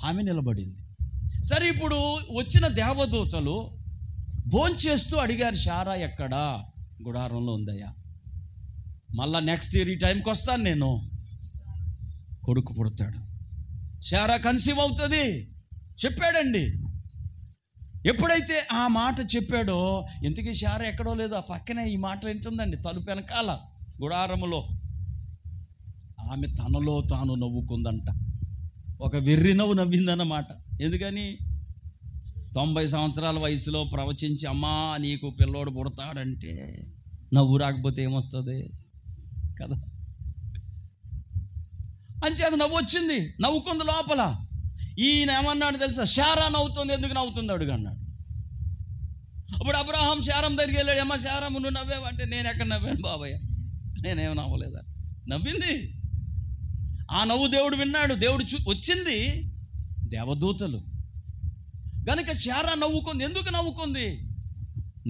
ఆమె నిలబడింది. సరే, ఇప్పుడు వచ్చిన దేవదూతలు భోంచేస్తూ అడిగారు, శారా ఎక్కడా? గుడారంలో ఉందయ్యా. మళ్ళా నెక్స్ట్ ఇయర్ ఈ టైంకి వస్తాను నేను, కొడుకు పుడతాడు, శారా కన్సీవ్ అవుతుంది చెప్పాడండి. ఎప్పుడైతే ఆ మాట చెప్పాడో, ఇంతకీ శారా ఎక్కడో లేదు, ఆ పక్కనే ఈ మాట వింటుందండి, తలుపు వెనకాల గుడారములో. ఆమె తనలో తాను నవ్వుకుందంట, ఒక వెర్రి నవ్వు నవ్విందన్నమాట. ఎందుకని? 90 సంవత్సరాల వయసులో ప్రవచించి అమ్మా నీకు పిల్లోడు పుడతాడంటే నవ్వు రాకపోతే ఏమొస్తుంది కదా. అంచేత నవ్వు వచ్చింది, నవ్వుకుంది లోపల. ఈయన ఏమన్నాడు తెలుసా? శారా నవ్వుతుంది, ఎందుకు నవ్వుతుంది అడుగు అన్నాడు. అప్పుడు అబ్రహాం శారం దగ్గరికి వెళ్ళాడు, అమ్మ శారమ్మ నువ్వు నవ్వావంటే, నేను ఎక్కడ నవ్వాను బాబాయ్, నేనేం నవ్వలేదా. నవ్వింది. ఆ నవ్వు దేవుడు విన్నాడు, దేవుడు వచ్చింది దేవదూతలు గనుక శారా నవ్వుకుంది. ఎందుకు నవ్వుకుంది?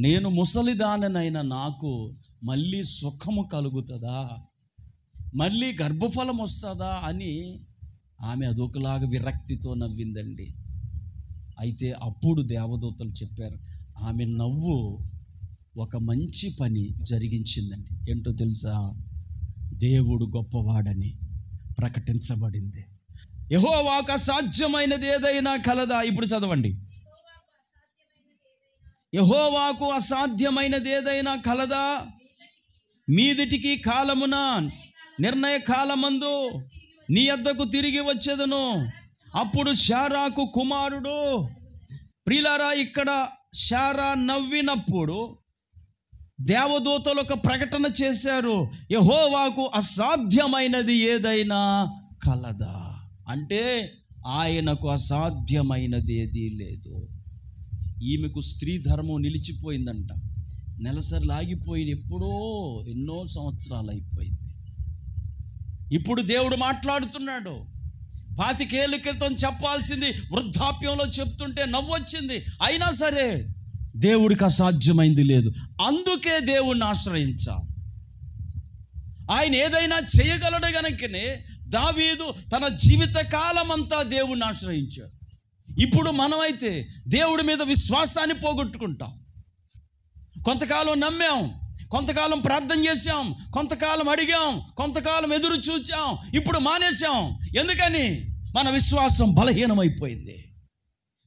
నేను ముసలిదాననైనా నాకు మళ్ళీ సుఖము కలుగుతుందా, మళ్ళీ గర్భఫలం వస్తుందా అని ఆమె అదొకలాగా విరక్తితో నవ్విందండి. అయితే అప్పుడు దేవదూతలు చెప్పారు, ఆమె నవ్వు ఒక మంచి పని జరిగించిందండి. ఏంటో తెలుసా? దేవుడు గొప్పవాడని ప్రకటించబడింది. యెహోవాకు అసాధ్యమైనది ఏదైనా కలదా? ఇప్పుడు చదవండి. యెహోవాకు అసాధ్యమైనది ఏదైనా కలదా? మీదిటికి కాలమున నిర్ణయ కాలమందు నీ యొద్దకు తిరిగి వచ్చేదను, అప్పుడు శారాకు కుమారుడు. ప్రియులారా, ఇక్కడ శారా నవ్వినప్పుడు దేవదూతలు ఒక ప్రకటన చేశారు, యెహోవాకు అసాధ్యమైనది ఏదైనా కలదా? అంటే ఆయనకు అసాధ్యమైనది ఏదీ లేదు. ఈమెకు స్త్రీ ధర్మం నిలిచిపోయిందంట, నెలసరి ఆగిపోయింది, ఎప్పుడో ఎన్నో సంవత్సరాలు అయిపోయింది. ఇప్పుడు దేవుడు మాట్లాడుతున్నాడు. 25 ఏళ్ల క్రితం చెప్పాల్సింది వృద్ధాప్యంలో చెప్తుంటే నవ్వొచ్చింది. అయినా సరే దేవుడికి అసాధ్యమైంది లేదు. అందుకే దేవుణ్ణి ఆశ్రయించాలి. ఆయన ఏదైనా చేయగలడు గనుకనే దావీదు తన జీవిత కాలం అంతా దేవుణ్ణి ఆశ్రయించాడు. ఇప్పుడు మనమైతే దేవుడి మీద విశ్వాసాన్ని పోగొట్టుకుంటాం. కొంతకాలం నమ్మాం, కొంతకాలం ప్రార్థన చేశాం, కొంతకాలం అడిగాం, కొంతకాలం ఎదురు చూచాం, ఇప్పుడు మానేశాం. ఎందుకని? మన విశ్వాసం బలహీనమైపోయింది.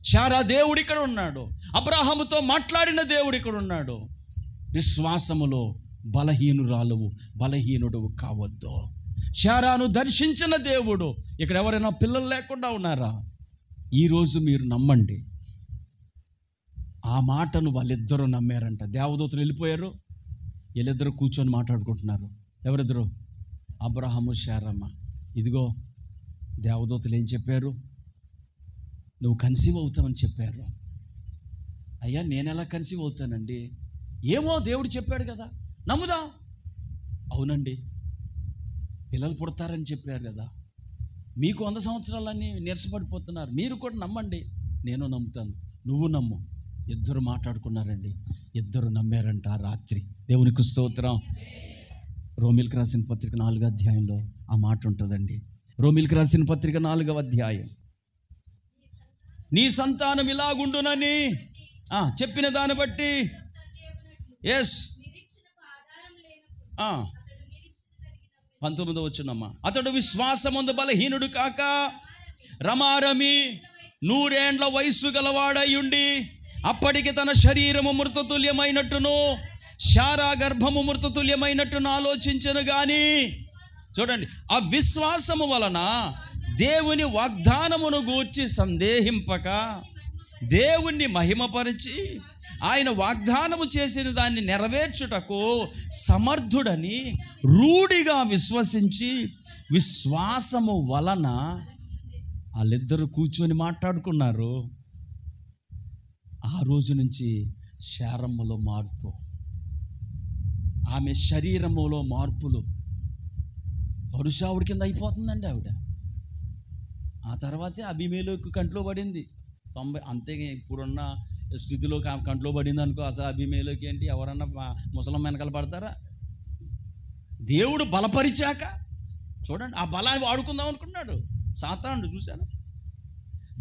శారా దేవుడు ఇక్కడ ఉన్నాడు, అబ్రాహాముతో మాట్లాడిన దేవుడు ఇక్కడ ఉన్నాడు. విశ్వాసములో బలహీనురాలువు, బలహీనుడు కావద్దు. శారాను దర్శించిన దేవుడు. ఇక్కడ ఎవరైనా పిల్లలు లేకుండా ఉన్నారా? ఈరోజు మీరు నమ్మండి. ఆ మాటను వాళ్ళిద్దరూ నమ్మారంట. దేవదూతలు వెళ్ళిపోయారు, వీళ్ళిద్దరూ కూర్చొని మాట్లాడుకుంటున్నారు. ఎవరిద్దరు? అబ్రహాము, శారమ్మ. ఇదిగో దేవదూతలు ఏం చెప్పారు? నువ్వు కన్సీవ్ అవుతావని చెప్పారు. అయ్యా, నేను ఎలా కన్సీవ్ అవుతానండి? ఏమో దేవుడు చెప్పాడు కదా, నమ్ముదా? అవునండి, పిల్లలు పుడతారని చెప్పారు కదా. మీకు 100 సంవత్సరాలన్నీ నీరసపడిపోతున్నారు, మీరు కూడా నమ్మండి. నేను నమ్ముతాను, నువ్వు నమ్ము. ఇద్దరు మాట్లాడుకున్నారండి, ఇద్దరు నమ్మారంట. ఆ రాత్రి దేవునికి స్తోత్రం. రోమిల్కి రాసిన పత్రిక 4వ అధ్యాయంలో ఆ మాట ఉంటుందండి. రోమిల్కి రాసిన పత్రిక 4వ అధ్యాయం. నీ సంతానం ఇలాగుండునని చెప్పిన దాన్ని బట్టి, ఎస్ 19వ వచనమ్మా, అతడు విశ్వాసమందు బలహీనుడు కాక రమారమి 100 ఏండ్ల వయస్సు గలవాడయ్యుండి అప్పటికి తన శరీరము మృతతుల్యమైనట్టును శారా గర్భము మృతతుల్యమైనట్టును ఆలోచించను గాని, చూడండి, ఆ విశ్వాసము వలన దేవుని వాగ్దానమును గూర్చి సందేహింపక దేవుణ్ణి మహిమపరిచి ఆయన వాగ్దానము చేసిన దాన్ని నెరవేర్చుటకు సమర్థుడని రూఢిగా విశ్వసించి, విశ్వాసము వలన వాళ్ళిద్దరూ కూర్చొని మాట్లాడుకున్నారు. ఆ రోజు నుంచి శారమ్మలో మార్పు, ఆమె శరీరములో మార్పులు. పరుషావుడి కింద అయిపోతుందండి ఆవిడ. ఆ తర్వాతే అభిమేలకు కంట్లో పడింది. 90 అంతే. ఇప్పుడున్న స్థితిలో కంట్లో పడింది అనుకో, అసలు అభిమేలోకి ఏంటి, ఎవరన్నా ముసలం వెనకాల పడతారా? దేవుడు బలపరిచాక చూడండి, ఆ బలాన్ని వాడుకుందాం అనుకున్నాడు. సాతానుడు చూశాను.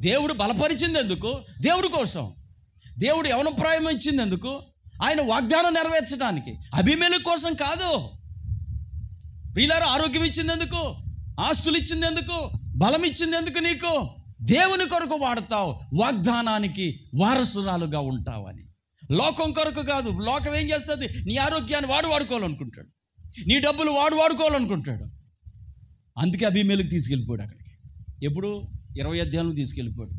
దేవుడు బలపరిచింది ఎందుకు? దేవుడి కోసం. దేవుడు యవనప్రాయం ఇచ్చింది ఎందుకు? ఆయన వాగ్దానం నెరవేర్చడానికి. అబీమెలెకు కోసం కాదు. ప్రియులారా, ఆరోగ్యం ఇచ్చింది ఎందుకు? ఆస్తులు ఇచ్చింది ఎందుకు? బలం ఇచ్చింది ఎందుకు? నీకు దేవుని కొరకు వాడతావు, వాగ్దానానికి వారసురాలుగా ఉంటావని. లోకం కొరకు కాదు. లోకం ఏం చేస్తుంది? నీ ఆరోగ్యాన్ని వాడుకోవాలనుకుంటాడు, నీ డబ్బులు వాడుకోవాలనుకుంటాడు. అందుకే అబీమెలెకు తీసుకెళ్ళిపోయాడు అక్కడికి. ఎప్పుడు? 20 అధ్యాయంలో తీసుకెళ్ళిపోయాడు.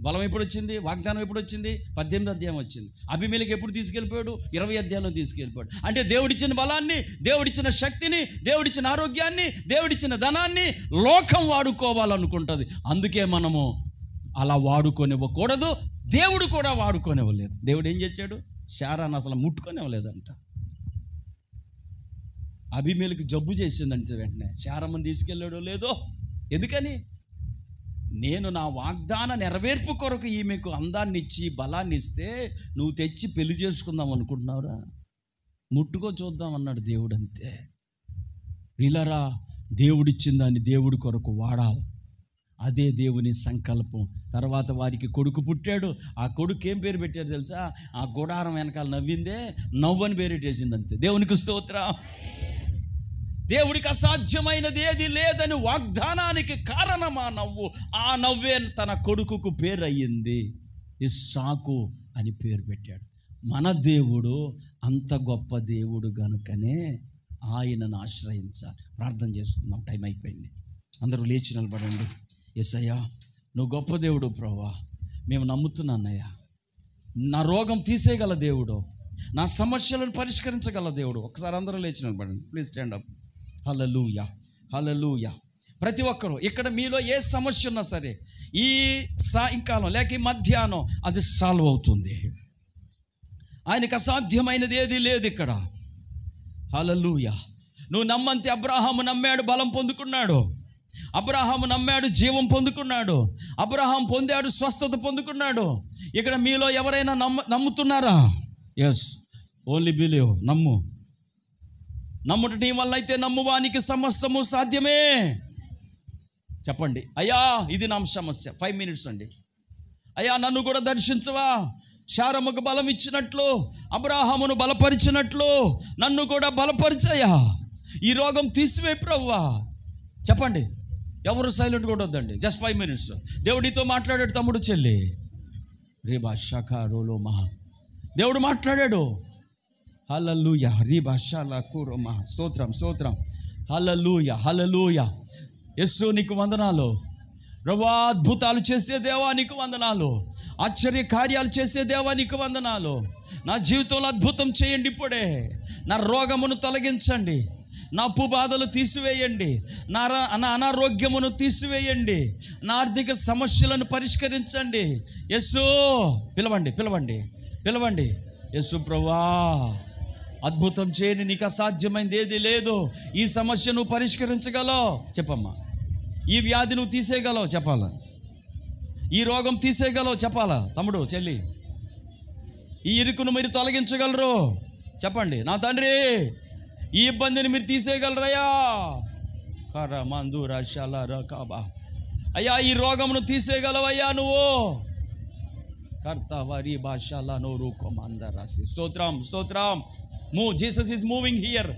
బలం ఎప్పుడు వచ్చింది? వాగ్దానం ఎప్పుడు వచ్చింది? 18 అధ్యాయం వచ్చింది. అబీమెలెకు ఎప్పుడు తీసుకెళ్ళిపోయాడు? 20 అధ్యాయంలో తీసుకెళ్ళిపోయాడు. అంటే దేవుడిచ్చిన బలాన్ని, దేవుడిచ్చిన శక్తిని, దేవుడిచ్చిన ఆరోగ్యాన్ని, దేవుడిచ్చిన ధనాన్ని లోకం వాడుకోవాలనుకుంటుంది. అందుకే మనము అలా వాడుకోనివ్వకూడదు. దేవుడు కూడా వాడుకోనివ్వలేదు. దేవుడు ఏం చేశాడు? శారాను అసలు ముట్టుకొనివ్వలేదంట. అబీమెలెకు జబ్బు చేసిందంటే వెంటనే శారమ్మని తీసుకెళ్ళాడో లేదో. ఎందుకని? నేను నా వాగ్దాన నెరవేర్పు కొరకు ఈమెకు అందాన్ని ఇచ్చి బలాన్ని ఇస్తే నువ్వు తెచ్చి పెళ్లి చేసుకుందాం అనుకుంటున్నావురా? ముట్టుకో చూద్దాం అన్నాడు దేవుడు. అంతే. వీళ్ళరా, దేవుడిచ్చిన దాన్ని దేవుడి కొరకు వాడాలి. అదే దేవుని సంకల్పం. తర్వాత వారికి కొడుకు పుట్టాడు. ఆ కొడుకు ఏం పేరు పెట్టారు తెలుసా? ఆ గుడారం వెనకాల నవ్విందే నవ్వని పేరెట్టేసింది. అంతే. దేవునికి స్తోత్రం. దేవుడికి అసాధ్యమైనది ఏది లేదని వాగ్దానానికి కారణమా నవ్వు. ఆ నవ్వే తన కొడుకుకు పేరు అయ్యింది. ఇస్సాకు అని పేరు పెట్టాడు. మన దేవుడు అంత గొప్ప దేవుడు గనుకనే ఆయనను ఆశ్రయించాలి. ప్రార్థన చేసుకుందాం. టైం అయిపోయింది. అందరూ లేచి నిలబడండి. యేసయ్యా, నువ్వు గొప్ప దేవుడు ప్రభువా, మేము నమ్ముతున్నానయ్యా. నా రోగం తీసేయగల దేవుడు, నా సమస్యలను పరిష్కరించగల దేవుడు. ఒకసారి అందరూ లేచి నిలబడండి. Please stand up. Hallelujah, hallelujah. ప్రతి ఒక్కరూ ఇక్కడ మీలో ఏ సమస్య ఉన్నా సరే ఈ సాయంకాలం లేక ఈ మధ్యాహ్నం అది సాల్వ్ అవుతుంది. ఆయనకు అసాధ్యమైనది ఏది లేదు ఇక్కడ. హల్లెలూయా. నువ్వు నమ్మంతే. అబ్రాహాము నమ్మాడు, బలం పొందుకున్నాడు. అబ్రాహాము నమ్మాడు, జీవం పొందుకున్నాడు. అబ్రాహాం పొందాడు, స్వస్థత పొందుకున్నాడు. ఇక్కడ మీలో ఎవరైనా నమ్ముతున్నారా? Yes, only believe. నమ్ముట నీ వల్ల అయితే నమ్మువానికి సమస్తము సాధ్యమే. చెప్పండి, అయ్యా ఇది నా సమస్య. 5 minutes అండి. అయ్యా నన్ను కూడా దర్శించవా? శారమ్మకు బలం ఇచ్చినట్లు, అబ్రాహామును బలపరిచినట్లు నన్ను కూడా బలపరిచయ్యా. ఈ రోగం తీసివే ప్రభువా. చెప్పండి. ఎవరు సైలెంట్గా ఉండొద్దండి. Just 5 minutes. దేవుడితో మాట్లాడాడు. తమ్ముడు, చెల్లి, రేబా షకారోలో మహా దేవుడు మాట్లాడాడు. హల్లెలూయా. రీబా షాలా కూరమా. స్తోత్రం. హల్లెలూయా, హల్లెలూయా. యేసు నీకు వందనాలు ప్రభువా. అద్భుతాలు చేసే దేవా నీకు వందనాలు. ఆశ్చర్య కార్యాలు చేసే దేవా నీకు వందనాలు. నా జీవితంలో అద్భుతం చేయండి. ఇప్పుడే నా రోగమును తొలగించండి, నా అప్పు బాధలు తీసివేయండి, నా అనారోగ్యమును తీసివేయండి, నా ఆర్థిక సమస్యలను పరిష్కరించండి. యేసు పిలవండి. యేసు ప్రభువా, అద్భుతం చేయని నీకు అసాధ్యమైంది ఏది లేదు. ఈ సమస్య నువ్వు పరిష్కరించగలవు. చెప్పమ్మా. ఈ వ్యాధి నువ్వు తీసేయగలవు. చెప్పాలా. ఈ రోగం తీసేయగలవు. చెప్పాలా. తమ్ముడు, చెల్లి, ఈ ఇరుకును మీరు తొలగించగలరు. చెప్పండి. నా తండ్రి, ఈ ఇబ్బందిని మీరు తీసేయగలరయ్యా. అయ్యా ఈ రోగమును తీసేయగలవయ్యా నువ్వు. కర్తవరి భాషల నోరు కొమందరాసి. స్తోత్రం. Jesus is moving here.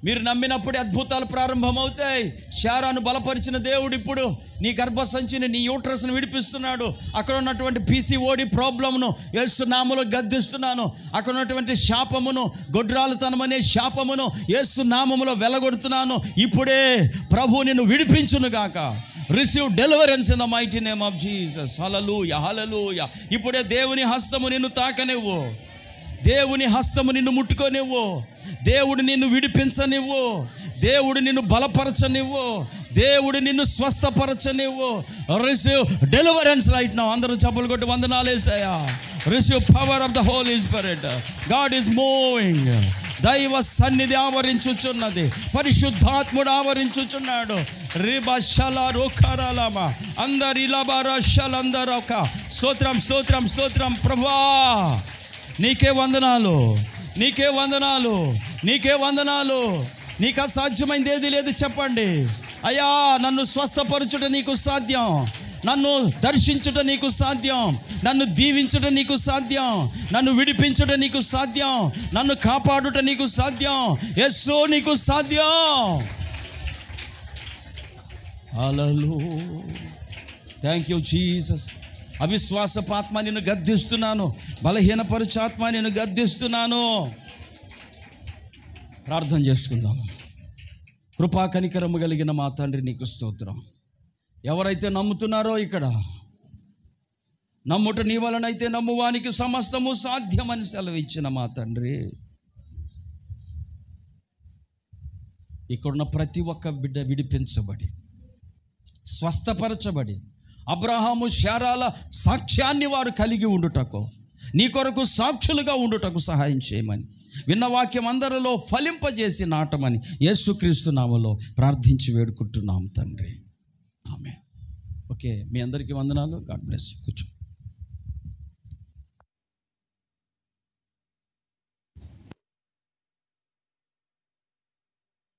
మీరు నమ్మినప్పుడే అద్భుతాలు ప్రారంభమవుతాయి. శారాను బలపరిచిన దేవుడు ఇప్పుడు నీ గర్భసంచిని, నీ యూట్రస్ను విడిపిస్తున్నాడు. అక్కడ ఉన్నటువంటి PCOD ప్రాబ్లంను యేసు నామములో గద్దిస్తున్నాను. అక్కడ ఉన్నటువంటి శాపమును, గొడ్రాలుతనమనే శాపమును యేసు నామములో వెలగొడుతున్నాను. ఇప్పుడే ప్రభు నిన్ను విడిపించును గాక. Receive deliverance in the mighty name of Jesus. Hallelujah, hallelujah. ఇప్పుడే దేవుని హస్తము నిన్ను తాకనివ్వు, దేవుని హస్తము నిన్ను ముట్టుకోనివ్వు, దేవుడు నిన్ను విడిపించనివ్వు, దేవుడు నిన్ను బలపరచనివ్వు, దేవుడు నిన్ను స్వస్థపరచనివ్వు. Receive deliverance right now. అందరూ చప్పలు కొట్టి వందనాలు యేసయ్యా. Receive power of the Holy Spirit. God is moving. దైవ సన్నిధి ఆవరించుచున్నది. పరిశుద్ధాత్ముడు ఆవరించుచున్నాడు. రిబషల రోకరాలమా అందరి లబరషలందరూ ఒక స్తోత్రం ప్రభువా. నీకే వందనాలు. నీకు అసాధ్యమైంది ఏది లేదు. చెప్పండి. అయ్యా నన్ను స్వస్థపరచుట నీకు సాధ్యం, నన్ను దర్శించుట నీకు సాధ్యం, నన్ను దీవించుట నీకు సాధ్యం, నన్ను విడిపించుట నీకు సాధ్యం, నన్ను కాపాడుట నీకు సాధ్యం, యేసు నీకు సాధ్యం. హల్లెలూయా, థ్యాంక్ యూ జీసస్. అవిశ్వాసపాత్మ నేను గద్దిస్తున్నాను, బలహీనపరుచాత్మ నేను గద్దిస్తున్నాను. ప్రార్థన చేసుకుందాం. కృపా కనికరము కలిగిన మా తండ్రి నీకు స్తోత్రం. ఎవరైతే నమ్ముతున్నారో ఇక్కడ, నమ్ముట నీ వలనైతే నమ్మువానికి సమస్తము సాధ్యమని సెలవిచ్చిన మా తండ్రి, ఇక్కడున్న ప్రతి ఒక్క బిడ్డ విడిపించబడి స్వస్థపరచబడి అబ్రహాము శారాల సాక్ష్యాన్ని వారు కలిగి ఉండుటకు, నీ కొరకు సాక్షులుగా ఉండుటకు సహాయం చేయమని, విన్న వాక్యం అందరిలో ఫలింపజేసి నాటమని యేసుక్రీస్తు నామములో ప్రార్థించి వేడుకుంటున్నాము తండ్రి. ఆమేన్. ఓకే, మీ అందరికీ వందనాలు. God bless you. కూర్చో.